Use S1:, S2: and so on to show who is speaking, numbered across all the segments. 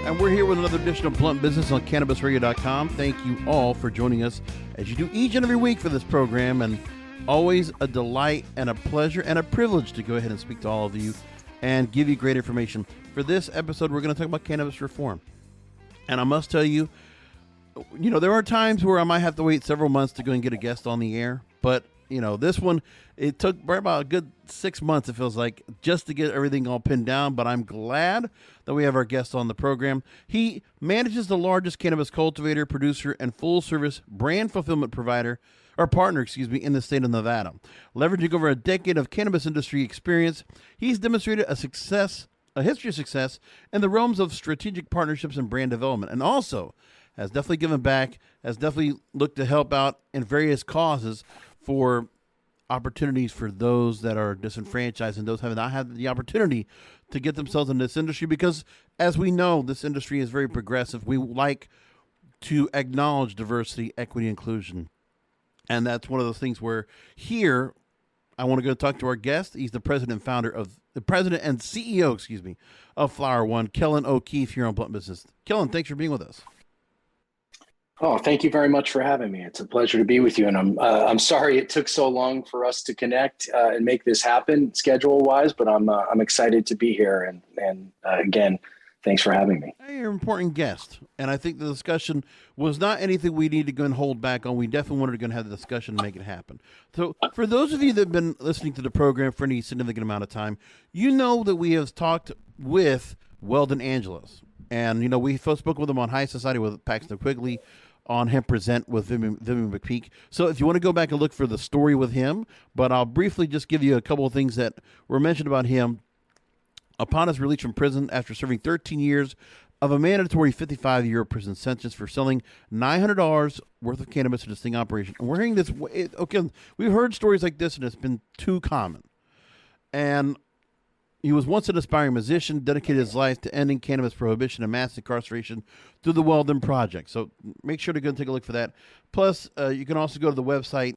S1: And we're here with another edition of Blunt Business on CannabisRadio.com. Thank you all for joining us as you do each and every week for this program. And always a delight and a pleasure and a privilege to go ahead and speak to all of you and give you great information. For this episode, we're going to talk about cannabis reform. And I must tell you, there are times where I might have to wait several months to go and get a guest on the air. But, this one, it took about a good 6 months, it feels like, just to get everything all pinned down. But I'm glad that we have our guest on the program. He manages the largest cannabis cultivator, producer, and full-service brand fulfillment provider, or partner, in the state of Nevada. Leveraging over a decade of cannabis industry experience, he's demonstrated a history of success in the realms of strategic partnerships and brand development, and also has definitely given back, has definitely looked to help out in various causes for opportunities for those that are disenfranchised and those have not had the opportunity to get themselves in this industry, because as we know, this industry is very progressive. We like to acknowledge diversity, equity, inclusion. And that's one of those things where here I want to go talk to our guest. He's the president and CEO, of Flower One, Kellen OKeefe, here on Blunt Business. Kellen, thanks for being with us.
S2: Oh, thank you very much for having me. It's a pleasure to be with you. And I'm sorry it took so long for us to connect and make this happen schedule wise, but I'm excited to be here. And again, thanks for having me.
S1: You're an important guest. And I think the discussion was not anything we need to go and hold back on. We definitely wanted to go and have the discussion and make it happen. So for those of you that have been listening to the program for any significant amount of time, you know that we have talked with Weldin Angelos. And, we first spoke with him on High Society with Paxton Quigley, on Hemp Present with Vivian McPeak. So if you want to go back and look for the story with him, but I'll briefly just give you a couple of things that were mentioned about him. Upon his release from prison after serving 13 years of a mandatory 55-year prison sentence for selling $900 worth of cannabis in a sting operation. And we're hearing this, we've heard stories like this and it's been too common. And he was once an aspiring musician, dedicated his life to ending cannabis prohibition and mass incarceration through the Weldin Project. So make sure to go and take a look for that. Plus, you can also go to the website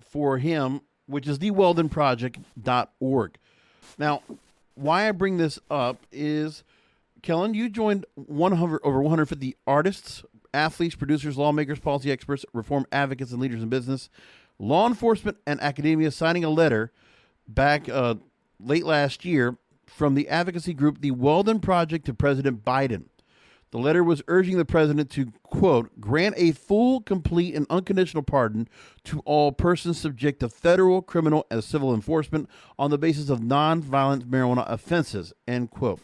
S1: for him, which is theweldinproject.org. Now, why I bring this up is, Kellen, you joined over 150 artists, athletes, producers, lawmakers, policy experts, reform advocates, and leaders in business, law enforcement, and academia, signing a letter back late last year from the advocacy group, the Weldin Project, to President Biden. The letter was urging the president to, quote, grant a full, complete, and unconditional pardon to all persons subject to federal, criminal, and civil enforcement on the basis of nonviolent marijuana offenses, end quote.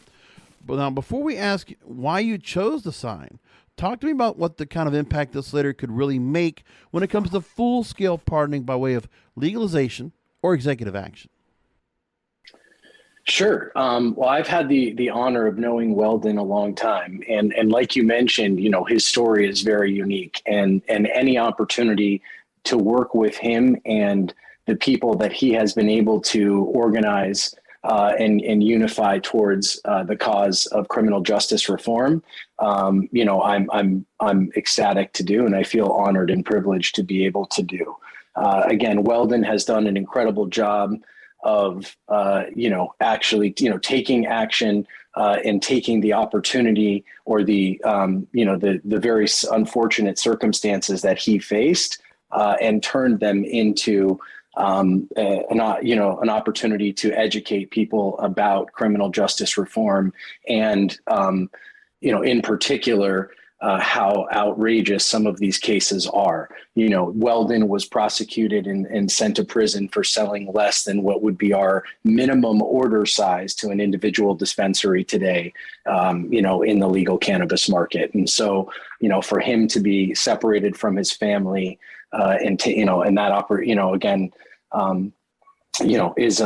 S1: But now, before we ask why you chose the sign, talk to me about what the kind of impact this letter could really make when it comes to full-scale pardoning by way of legalization or executive action.
S2: Sure. Well, I've had the honor of knowing Weldin a long time. And like you mentioned, his story is very unique, and any opportunity to work with him and the people that he has been able to organize and unify towards the cause of criminal justice reform, I'm ecstatic to do, and I feel honored and privileged to be able to do. Again, Weldin has done an incredible job of, actually, taking action and taking the opportunity or the very unfortunate circumstances that he faced and turned them into an opportunity to educate people about criminal justice reform and, in particular, how outrageous some of these cases are. Weldin was prosecuted and sent to prison for selling less than what would be our minimum order size to an individual dispensary today, in the legal cannabis market. And so, for him to be separated from his family and to, and that is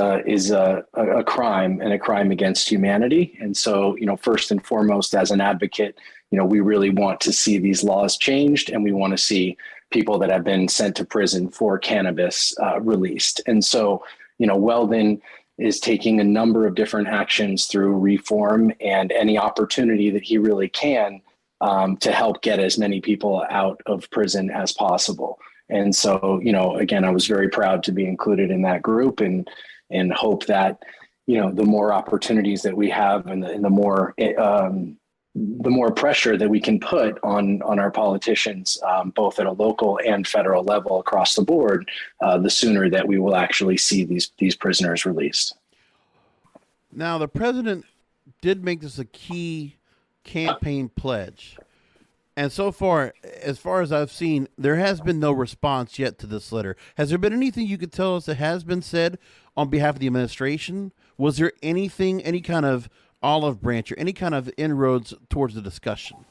S2: a crime and a crime against humanity. And so, first and foremost, as an advocate, we really want to see these laws changed, and we want to see people that have been sent to prison for cannabis released. And so, Weldin is taking a number of different actions through reform and any opportunity that he really can to help get as many people out of prison as possible. And so, again, I was very proud to be included in that group and hope that, the more opportunities that we have and the more the more pressure that we can put on our politicians, both at a local and federal level across the board, the sooner that we will actually see these prisoners released.
S1: Now, the president did make this a key campaign pledge. And so far as I've seen, there has been no response yet to this letter. Has there been anything you could tell us that has been said on behalf of the administration? Was there anything, any kind of olive branch or any kind of inroads towards the discussion?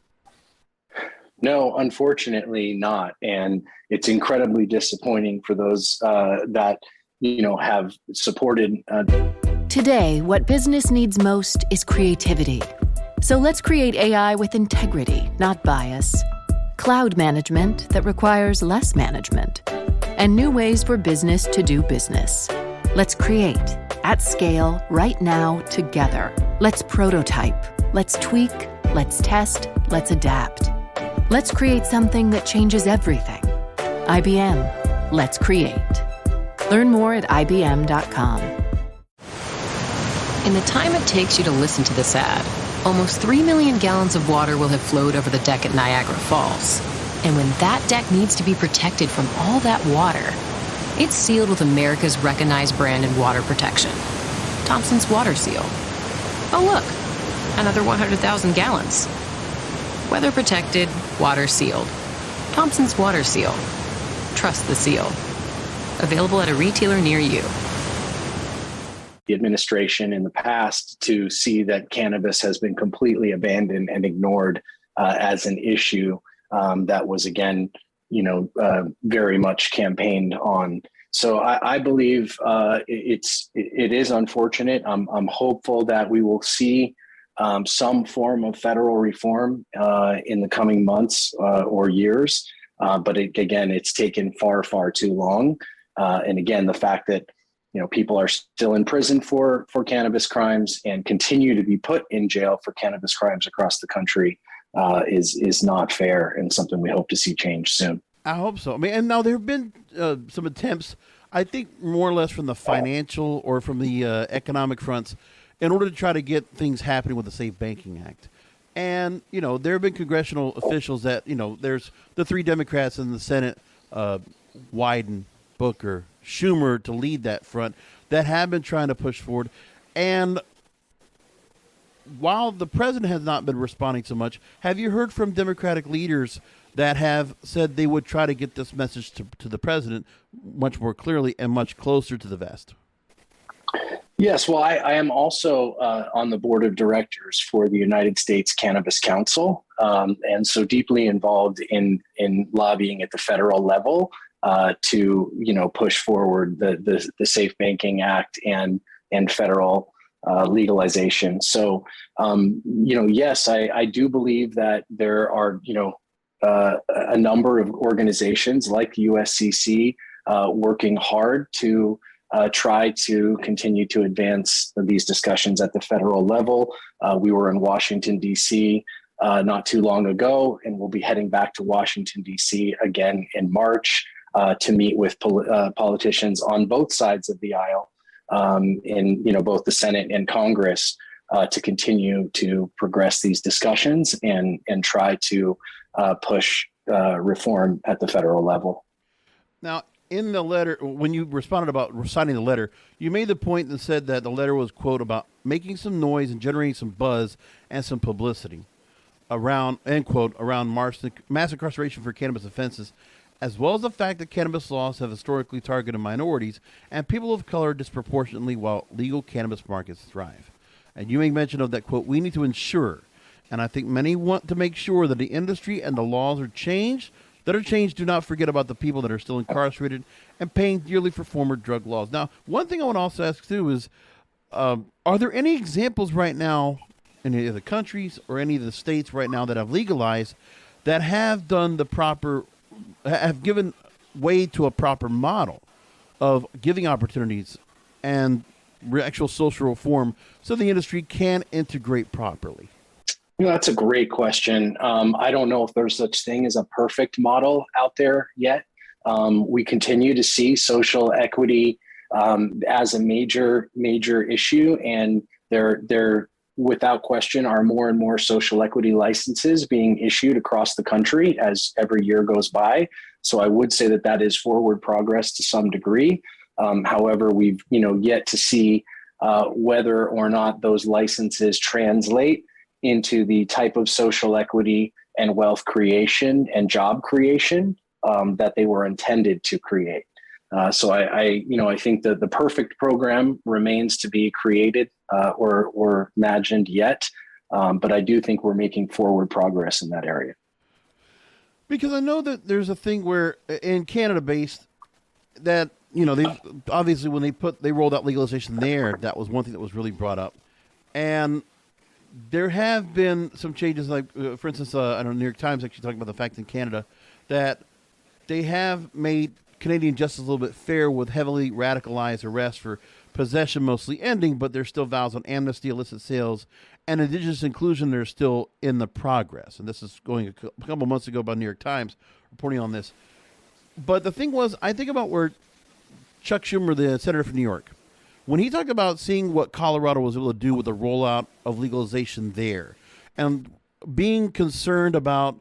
S2: No, unfortunately not. And it's incredibly disappointing for those that, have supported.
S3: Today, what business needs most is creativity. So let's create AI with integrity, not bias. Cloud management that requires less management. And new ways for business to do business. Let's create at scale right now together. Let's prototype. Let's tweak. Let's test. Let's adapt. Let's create something that changes everything. IBM. Let's create. Learn more at IBM.com.
S4: In the time it takes you to listen to this ad, almost 3 million gallons of water will have flowed over the deck at Niagara Falls. And when that deck needs to be protected from all that water, it's sealed with America's recognized brand in water protection, Thompsons Water Seal. Oh look, another 100,000 gallons. Weather protected, water sealed. Thompsons Water Seal. Trust the seal. Available at a retailer near you.
S2: The administration in the past to see that cannabis has been completely abandoned and ignored as an issue that was, again, very much campaigned on. So I believe it is unfortunate. I'm hopeful that we will see some form of federal reform in the coming months or years. But it's taken far, far too long. And again, the fact that people are still in prison for cannabis crimes and continue to be put in jail for cannabis crimes across the country is not fair, and something we hope to see change soon.
S1: I hope so. I mean, and now there have been some attempts, I think, more or less from the financial or from the economic fronts, in order to try to get things happening with the Safe Banking Act. And there have been congressional officials that there's the 3 Democrats in the Senate, Wyden, Booker, Schumer to lead that front, that have been trying to push forward. And while the president has not been responding so much, have you heard from Democratic leaders that have said they would try to get this message to the president much more clearly and much closer to the vest?
S2: Yes, well, I am also on the board of directors for the United States Cannabis Council, and so deeply involved in lobbying at the federal level to push forward the Safe Banking Act and federal legalization. So yes, I do believe that there are a number of organizations like the USCC working hard to try to continue to advance these discussions at the federal level. We were in Washington, D.C. Not too long ago, and we'll be heading back to Washington, D.C. again in March to meet with politicians on both sides of the aisle in both the Senate and Congress to continue to progress these discussions and try to push reform at the federal level.
S1: Now, in the letter, when you responded about signing the letter, you made the point and said that the letter was, quote, about making some noise and generating some buzz and some publicity around, end quote, around mass incarceration for cannabis offenses, as well as the fact that cannabis laws have historically targeted minorities and people of color disproportionately while legal cannabis markets thrive. And you make mention of that, quote, we need to ensure, and I think many want to make sure that the industry and the laws are changed. Do not forget about the people that are still incarcerated and paying dearly for former drug laws. Now, one thing I want to also ask too is, are there any examples right now in any of the countries or any of the states right now that have legalized that have done have given way to a proper model of giving opportunities and actual social reform so the industry can integrate properly?
S2: That's a great question. I don't know if there's such thing as a perfect model out there yet. We continue to see social equity as a major issue, and there without question, are more and more social equity licenses being issued across the country as every year goes by. So I would say that that is forward progress to some degree. However, we've yet to see whether or not those licenses translate into the type of social equity and wealth creation and job creation that they were intended to create. So I think that the perfect program remains to be created or imagined yet, but I do think we're making forward progress in that area.
S1: Because I know that there's a thing where in Canada based that, they obviously when they rolled out legalization there, that was one thing that was really brought up. And there have been some changes, like, for instance, I know New York Times actually talking about the fact in Canada that they have made Canadian justice a little bit fair with heavily radicalized arrests for possession mostly ending, but there's still vows on amnesty, illicit sales, and Indigenous inclusion that are still in the progress. And this is going a couple months ago by New York Times reporting on this. But the thing was, I think about where Chuck Schumer, the senator from New York, when he talked about seeing what Colorado was able to do with the rollout of legalization there and being concerned about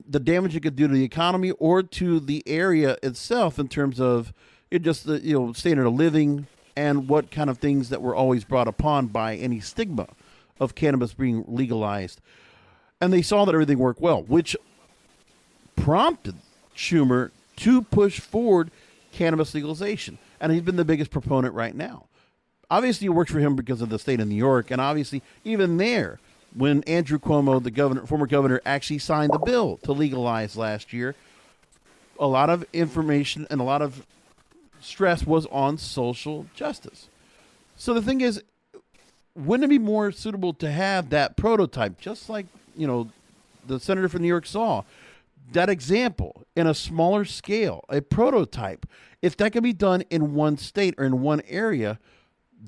S1: the damage it could do to the economy or to the area itself in terms of it just the standard of living and what kind of things that were always brought upon by any stigma of cannabis being legalized. And they saw that everything worked well, which prompted Schumer to push forward cannabis legalization. And he's been the biggest proponent right now. Obviously, it works for him because of the state of New York. And obviously, even there, when Andrew Cuomo, the former governor, actually signed the bill to legalize last year, a lot of information and a lot of stress was on social justice. So the thing is, wouldn't it be more suitable to have that prototype, just like, the senator from New York saw, that example in a smaller scale, a prototype? If that can be done in one state or in one area,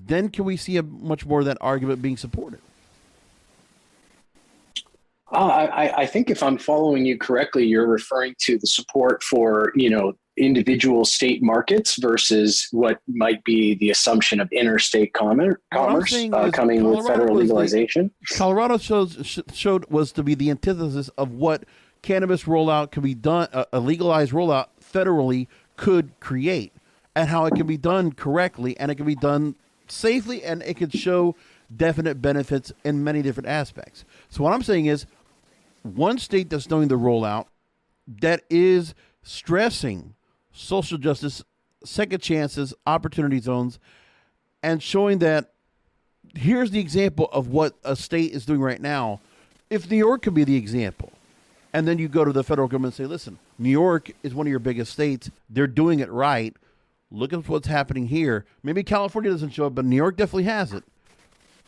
S1: then can we see a much more of that argument being supported?
S2: I think if I'm following you correctly, you're referring to the support for, individual state markets versus what might be the assumption of interstate commerce coming with federal legalization.
S1: Colorado showed was to be the antithesis of what cannabis rollout can be done, a legalized rollout federally could create, and how it can be done correctly, and it can be done safely, and it could show definite benefits in many different aspects. So what I'm saying is, one state that's doing the rollout that is stressing social justice, second chances, opportunity zones, and showing that here's the example of what a state is doing right now. If New York could be the example, and then you go to the federal government and say, listen, New York is one of your biggest states. They're doing it right. Look at what's happening here. Maybe California doesn't show up, but New York definitely has it.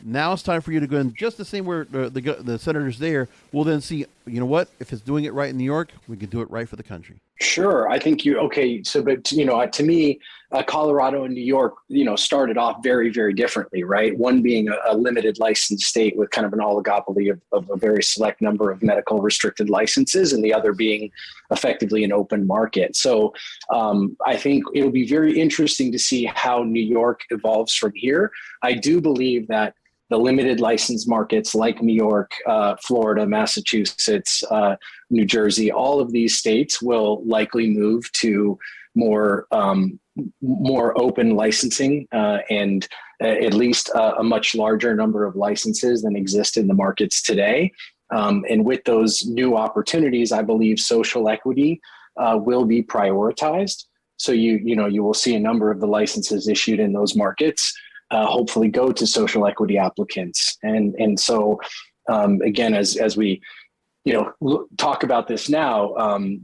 S1: Now it's time for you to go in just the same where the senators there will then see, if it's doing it right in New York, we can do it right for the country.
S2: Sure. I think so, but, to me, Colorado and New York, started off very, very differently, right? One being a limited license state with kind of an oligopoly of a very select number of medical restricted licenses, and the other being effectively an open market. So I think it'll be very interesting to see how New York evolves from here. I do believe that the limited license markets like New York, Florida, Massachusetts, New Jersey, all of these states will likely move to more open licensing and at least a much larger number of licenses than exist in the markets today. And with those new opportunities, I believe social equity will be prioritized. So you will see a number of the licenses issued in those markets hopefully go to social equity applicants. And so again, as we talk about this now,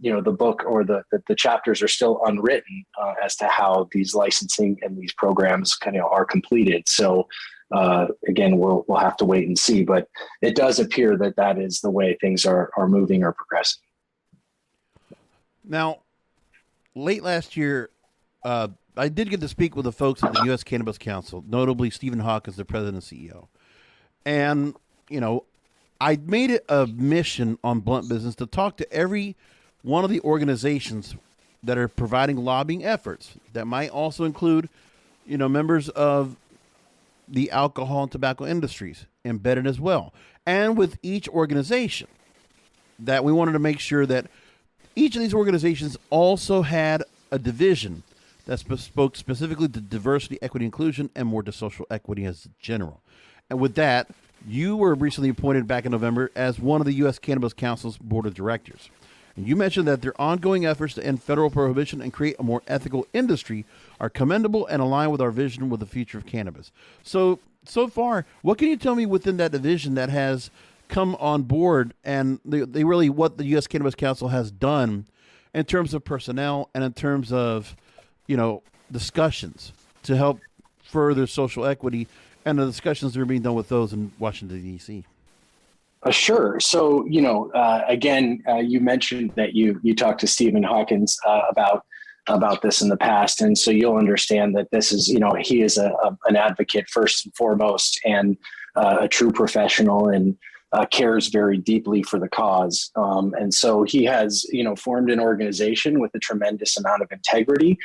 S2: the book or the chapters are still unwritten as to how these licensing and these programs kind of are completed. So again, we'll have to wait and see, but it does appear that is the way things are moving or progressing.
S1: Now, late last year, I did get to speak with the folks at the U.S. Cannabis Council, notably Stephen Hawkins, the president and CEO. And, I made it a mission on Blunt Business to talk to every one of the organizations that are providing lobbying efforts. That might also include, members of the alcohol and tobacco industries embedded as well. And with each organization, that we wanted to make sure that each of these organizations also had a division that spoke specifically to diversity, equity, inclusion, and more to social equity as general. And with that, you were recently appointed back in November as one of the U.S. Cannabis Council's board of directors. And you mentioned that their ongoing efforts to end federal prohibition and create a more ethical industry are commendable and align with our vision with the future of cannabis. So far, what can you tell me within that division that has come on board and they really what the U.S. Cannabis Council has done in terms of personnel and in terms of, discussions to help further social equity and the discussions that are being done with those in Washington, D.C.?
S2: Sure. So, again, you mentioned that you talked to Stephen Hawkins about this in the past. And so you'll understand that this is, he is an advocate first and foremost and a true professional and cares very deeply for the cause. And so he has, formed an organization with a tremendous amount of integrity.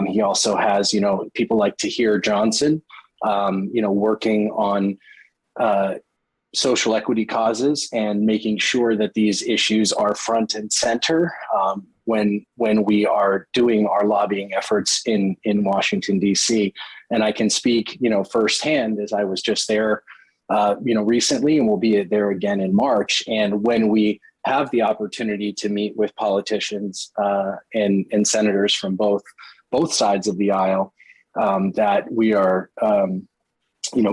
S2: He also has, people like Tahir Johnson, working on social equity causes and making sure that these issues are front and center when we are doing our lobbying efforts in Washington, D.C. And I can speak, firsthand as I was just there, recently, and we'll be there again in March. And when we have the opportunity to meet with politicians and senators from both sides of the aisle, that we are,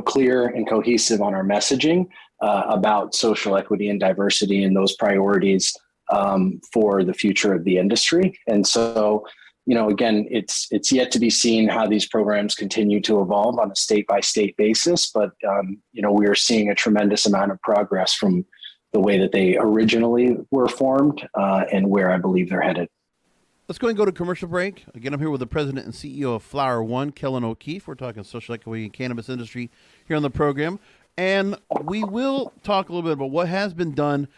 S2: clear and cohesive on our messaging about social equity and diversity and those priorities for the future of the industry. And so, again, it's yet to be seen how these programs continue to evolve on a state-by-state basis, but, we are seeing a tremendous amount of progress from the way that they originally were formed and where I believe they're headed.
S1: Let's go and go to commercial break. Again, I'm here with the president and CEO of Flower One, Kellen OKeefe. We're talking social equity and cannabis industry here on the program. And we will talk a little bit about what has been done,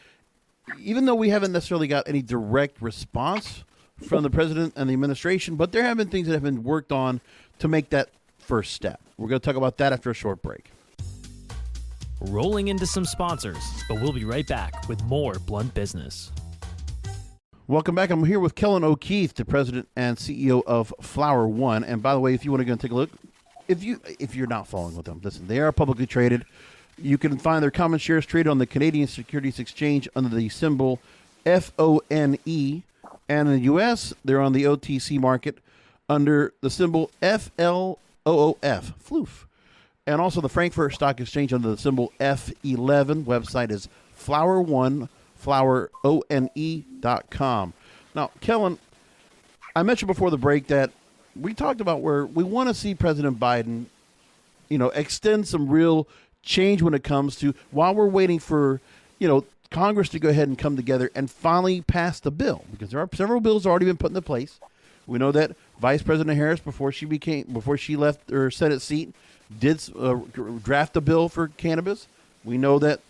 S1: even though we haven't necessarily got any direct response from the president and the administration, but there have been things that have been worked on to make that first step. We're going to talk about that after a short break.
S5: Rolling into some sponsors, but we'll be right back with more Blunt Business.
S1: Welcome back. I'm here with Kellen OKeefe, the president and CEO of Flower One. And by the way, if you want to go and take a look, if you're not following with them, listen, they are publicly traded. You can find their common shares traded on the Canadian Securities Exchange under the symbol FONE. And in the U.S., they're on the OTC market under the symbol FLOOF, FLOOF. And also the Frankfurt Stock Exchange under the symbol F11. Website is flowerone.com. Now, Kellen, I mentioned before the break that we talked about where we want to see President Biden, extend some real change when it comes to, while we're waiting for, Congress to go ahead and come together and finally pass the bill, because there are several bills already been put into place. We know that Vice President Harris, before she left her Senate seat, did draft a bill for cannabis. We know that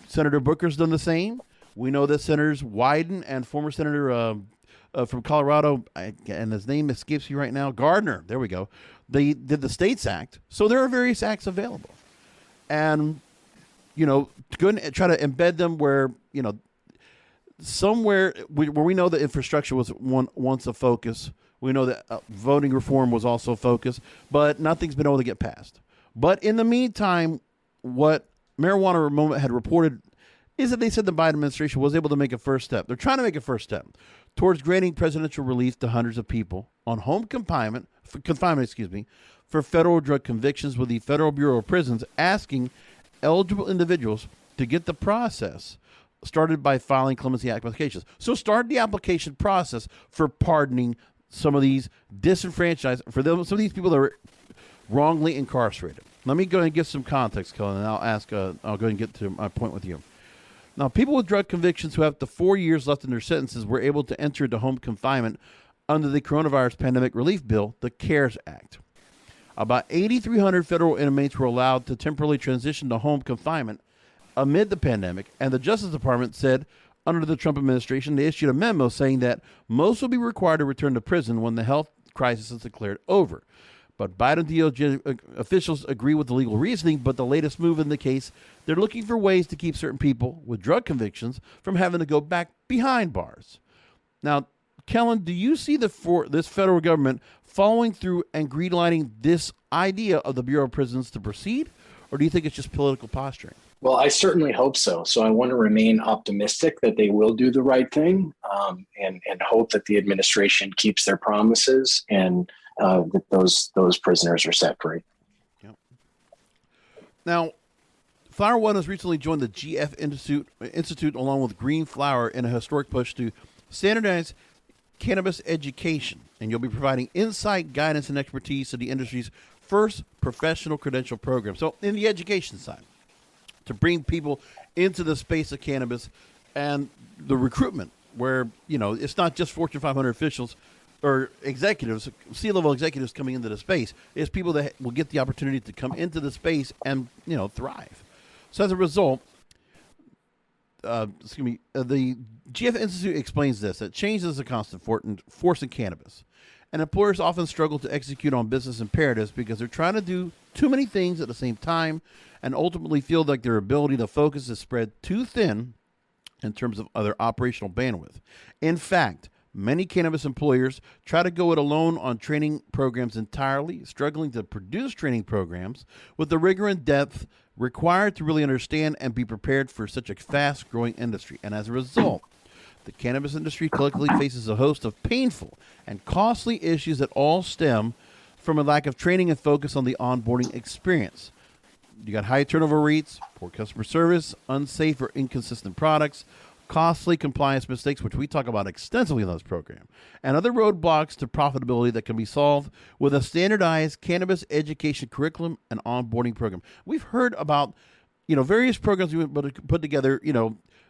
S1: Senator Booker's done the same. We know that Senators Wyden and former Senator from Colorado, and his name escapes me right now, Gardner, there we go, they did the States Act. So there are various acts available. And, to go and try to embed them where, somewhere where we know that infrastructure was once a focus. We know that voting reform was also a focus, but nothing's been able to get passed. But in the meantime, what Marijuana Moment had reported is that they said the Biden administration was able to make a first step. They're trying to make a first step towards granting presidential relief to hundreds of people on home confinement, for federal drug convictions, with the Federal Bureau of Prisons asking eligible individuals to get the process started by filing clemency applications. So start the application process for pardoning some of these disenfranchised, some of these people that are wrongly incarcerated. Let me go and give some context, Kellen, and I'll go ahead and get to my point with you. Now, people with drug convictions who have up to 4 years left in their sentences were able to enter into home confinement under the coronavirus pandemic relief bill, the CARES Act. About 8,300 federal inmates were allowed to temporarily transition to home confinement amid the pandemic, and the Justice Department said under the Trump administration, they issued a memo saying that most will be required to return to prison when the health crisis is declared over. But Biden DOJ officials agree with the legal reasoning, but the latest move in the case, they're looking for ways to keep certain people with drug convictions from having to go back behind bars. Now, Kellen, do you see this federal government following through and greenlighting this idea of the Bureau of Prisons to proceed, or do you think it's just political posturing?
S2: Well, I certainly hope so. So I want to remain optimistic that they will do the right thing, and hope that the administration keeps their promises and that those prisoners are set free.
S1: Yep. Now, Flower One has recently joined the GF Institute along with Green Flower in a historic push to standardize cannabis education, and you'll be providing insight, guidance, and expertise to the industry's first professional credential program. So in the education side, to bring people into the space of cannabis and the recruitment where, it's not just Fortune 500 officials or executives, C-level executives coming into the space. It's people that will get the opportunity to come into the space and, thrive. So as a result, the GF Institute explains this, that change is a constant force in cannabis. And employers often struggle to execute on business imperatives because they're trying to do too many things at the same time and ultimately feel like their ability to focus is spread too thin in terms of other operational bandwidth. In fact, many cannabis employers try to go it alone on training programs entirely, struggling to produce training programs with the rigor and depth required to really understand and be prepared for such a fast-growing industry. And as a result, the cannabis industry collectively faces a host of painful and costly issues that all stem from a lack of training and focus on the onboarding experience. You got high turnover rates, poor customer service, unsafe or inconsistent products, costly compliance mistakes, which we talk about extensively in this program, and other roadblocks to profitability that can be solved with a standardized cannabis education curriculum and onboarding program. We've heard about, various programs we put together,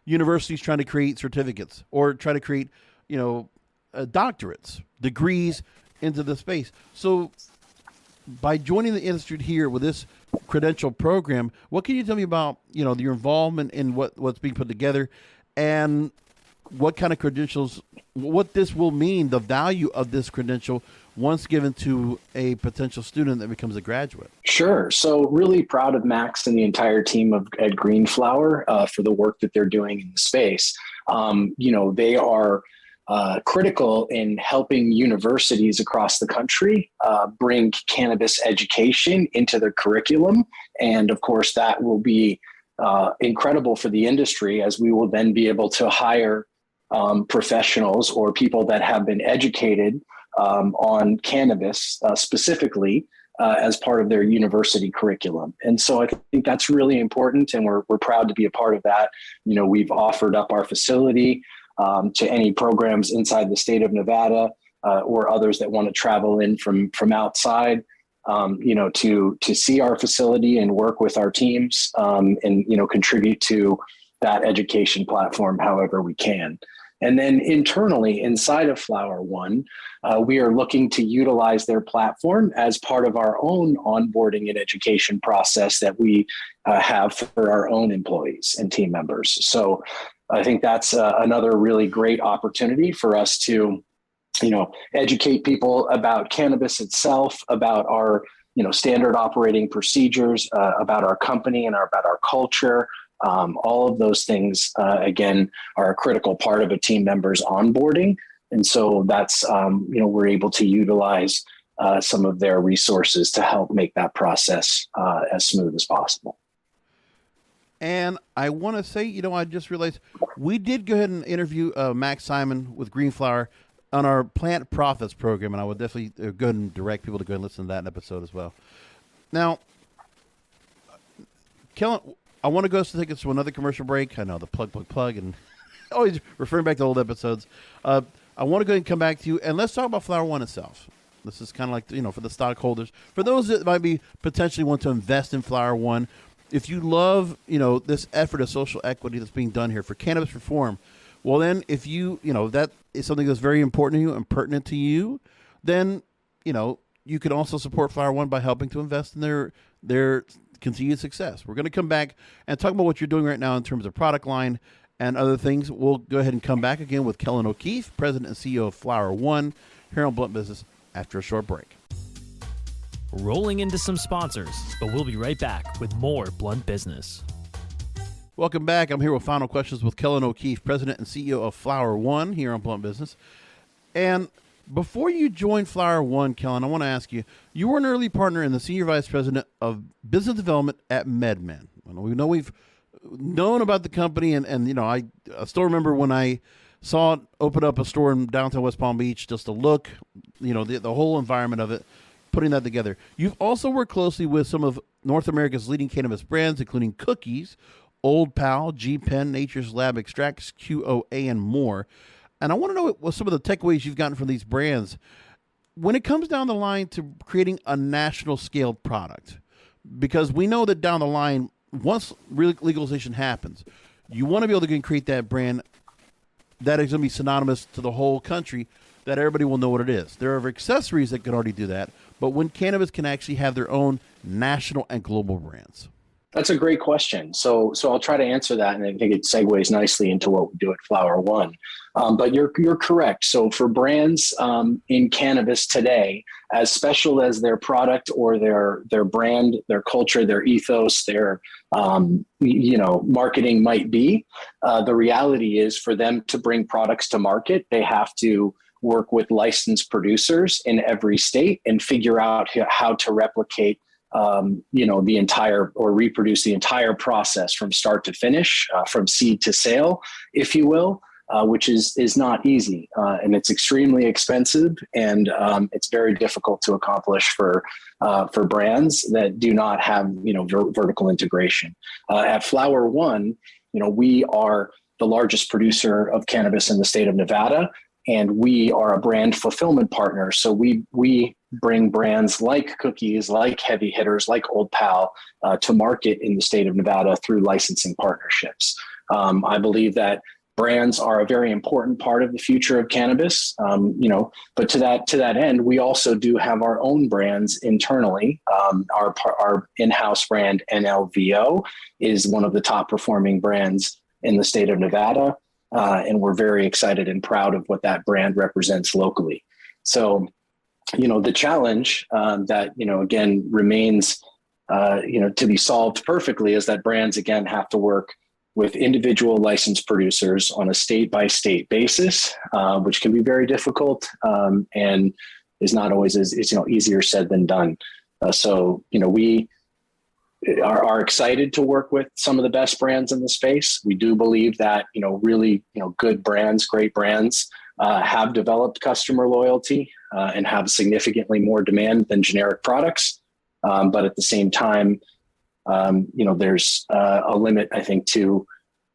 S1: universities trying to create certificates or try to create, doctorates, degrees into the space. So by joining the institute here with this credential program, what can you tell me about, your involvement in what's being put together and what kind of credentials, what this will mean, the value of this credential once given to a potential student that becomes a graduate?
S2: Sure. So really proud of Max and the entire team at Green Flower for the work that they're doing in the space. They are critical in helping universities across the country bring cannabis education into their curriculum. And of course, that will be incredible for the industry, as we will then be able to hire professionals or people that have been educated on cannabis specifically as part of their university curriculum. And so I think that's really important, and we're proud to be a part of that. We've offered up our facility to any programs inside the state of Nevada or others that want to travel in from outside. To see our facility and work with our teams and contribute to that education platform however we can. And then internally inside of Flower One, we are looking to utilize their platform as part of our own onboarding and education process that we have for our own employees and team members. So I think that's another really great opportunity for us to educate people about cannabis itself, about our, standard operating procedures, about our company and about our culture. All of those things, again, are a critical part of a team member's onboarding. And so that's, we're able to utilize some of their resources to help make that process as smooth as possible.
S1: And I want to say, I just realized we did go ahead and interview Max Simon with Green Flower on our Plant Profits program, and I would definitely go ahead and direct people to go ahead and listen to that episode as well. Now, Kellen, I want to go take us to another commercial break. I know the plug, and always referring back to old episodes. I want to go ahead and come back to you, and let's talk about Flower One itself. This is kind of like, for the stockholders. For those that might be potentially want to invest in Flower One, if you love, this effort of social equity that's being done here for cannabis reform, well, then if you, that is something that's very important to you and pertinent to you, then, you can also support Flower One by helping to invest in their continued success. We're going to come back and talk about what you're doing right now in terms of product line and other things. We'll go ahead and come back again with Kellen OKeefe, President and CEO of Flower One, here on Blunt Business after a short break.
S5: rolling into some sponsors, but we'll be right back with more Blunt Business.
S1: Welcome back. I'm here with Final Questions with Kellen OKeefe, President and CEO of Flower One here on Blunt Business. And before you joined Flower One, Kellen, I want to ask you, you were an early partner and the Senior Vice President of Business Development at MedMen. We know we've known about the company, and you know, I still remember when I saw it open up a store in downtown West Palm Beach, just to look, you know, the whole environment of it, putting that together. You've also worked closely with some of North America's leading cannabis brands, including Cookies, Old Pal, G-Pen, Nature's Lab Extracts, QOA, and more. And I want to know what some of the takeaways you've gotten from these brands when it comes down the line to creating a national scale product. Because we know that down the line, once legalization happens, you want to be able to create that brand that is going to be synonymous to the whole country, that everybody will know what it is. There are accessories that can already do that, but when cannabis can actually have their own national and global brands.
S2: That's a great question. So I'll try to answer that, and I think it segues nicely into what we do at Flower One. But you're correct. So for brands in cannabis today, as special as their product or their brand, their culture, their ethos, their marketing might be, the reality is for them to bring products to market, they have to work with licensed producers in every state and figure out how to replicate the entire or reproduce the entire process from start to finish, from seed to sale, if you will, which is not easy. And it's extremely expensive, and it's very difficult to accomplish for brands that do not have, vertical integration. At Flower One, we are the largest producer of cannabis in the state of Nevada, and we are a brand fulfillment partner. So we bring brands like Cookies, like heavy hitters, like Old Pal to market in the state of Nevada through licensing partnerships. I believe that brands are a very important part of the future of cannabis, but to that end, we also do have our own brands internally. Our in-house brand NLVO is one of the top performing brands in the state of Nevada. And we're very excited and proud of what that brand represents locally. So, the challenge that, again, remains, to be solved perfectly is that brands, again, have to work with individual licensed producers on a state-by-state basis, which can be very difficult and is not always easier said than done. We are excited to work with some of the best brands in the space. We do believe that, really, good brands, great brands have developed customer loyalty and have significantly more demand than generic products. But at the same time, there's a limit, I think, to,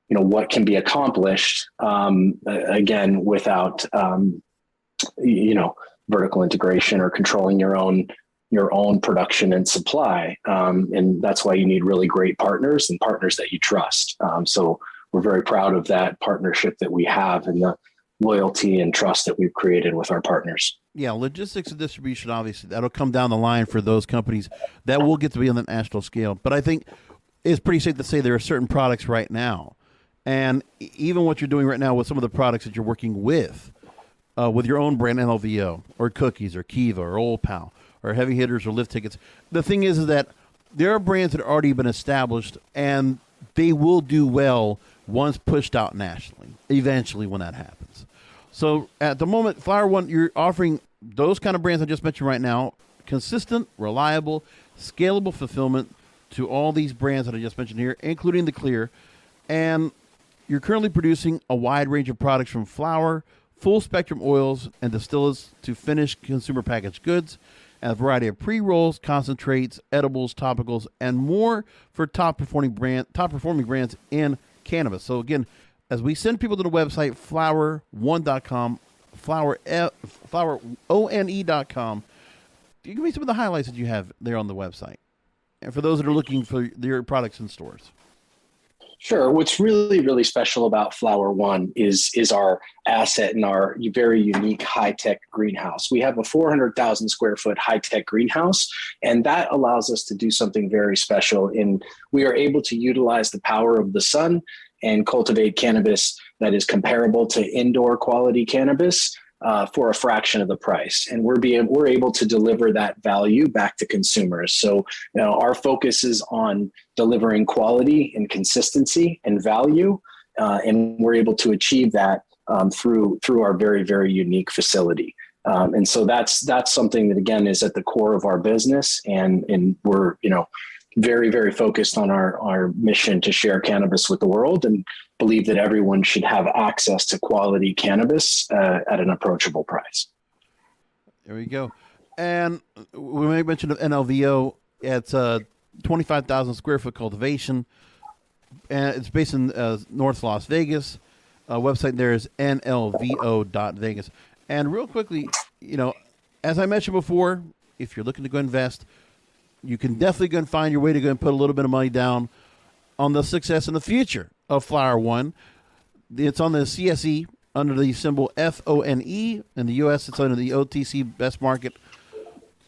S2: what can be accomplished, again, without, vertical integration or controlling your own production and supply. And that's why you need really great partners and partners that you trust. So we're very proud of that partnership that we have and the loyalty and trust that we've created with our partners.
S1: Yeah, logistics and distribution, obviously, that'll come down the line for those companies that will get to be on the national scale. But I think it's pretty safe to say there are certain products right now, and even what you're doing right now with some of the products that you're working with your own brand, NLVO, or Cookies, or Kiva, or Old Pal, or Heavy Hitters, or Lift Tickets. The thing is that there are brands that have already been established, and they will do well once pushed out nationally, eventually when that happens. So at the moment, Flower One, you're offering those kind of brands I just mentioned right now, consistent, reliable, scalable fulfillment to all these brands that I just mentioned here, including the Clear. And you're currently producing a wide range of products from flower, full spectrum oils, and distillates to finished consumer packaged goods, and a variety of pre-rolls, concentrates, edibles, topicals, and more for top performing brands in cannabis. So again, as we send people to the website flower1.com, flowerone.com, give me some of the highlights that you have there on the website, and for those that are looking for your products in stores.
S2: Sure. What's really, really special about Flower One is our asset and our very unique HighTech Greenhouse. We have a 400,000 square foot HighTech Greenhouse, and that allows us to do something very special. We are able to utilize the power of the sun and cultivate cannabis that is comparable to indoor quality cannabis for a fraction of the price, and we're able to deliver that value back to consumers. So, our focus is on delivering quality and consistency and value, and we're able to achieve that through our very, very unique facility. And so that's something that, again, is at the core of our business, and we're very, very focused on our mission to share cannabis with the world, and believe that everyone should have access to quality cannabis at an approachable price.
S1: There we go. And we may mention of NLVO. It's a 25,000 square foot cultivation, and it's based in North Las Vegas. Website there is nlvo.vegas. And real quickly, as I mentioned before, if you're looking to go invest, you can definitely go and find your way to go and put a little bit of money down on the success in the future of Flower One. It's on the CSE under the symbol FONE. In the U.S., it's under the OTC Best Market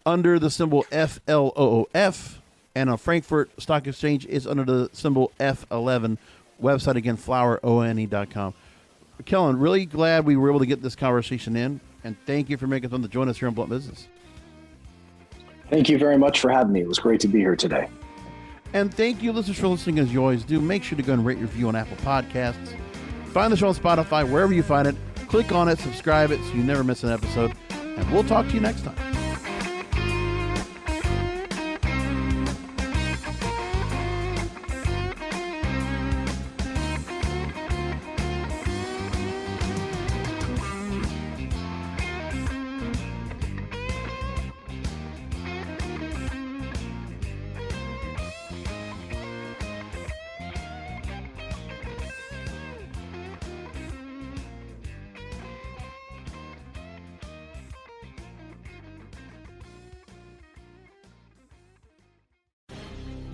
S1: under the symbol FLOOF. And on Frankfurt Stock Exchange is under the symbol F11. Website, again, flowerone.com. Kellen, really glad we were able to get this conversation in, and thank you for making time to join us here on Blunt Business.
S2: Thank you very much for having me. It was great to be here today.
S1: And thank you, listeners, for listening as you always do. Make sure to go and rate, review on Apple Podcasts. Find the show on Spotify, wherever you find it. Click on it, subscribe it, so you never miss an episode. And we'll talk to you next time.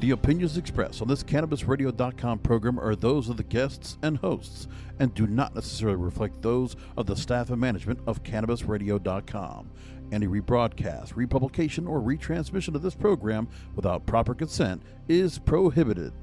S1: The opinions expressed on this CannabisRadio.com program are those of the guests and hosts and do not necessarily reflect those of the staff and management of CannabisRadio.com. Any rebroadcast, republication, or retransmission of this program without proper consent is prohibited.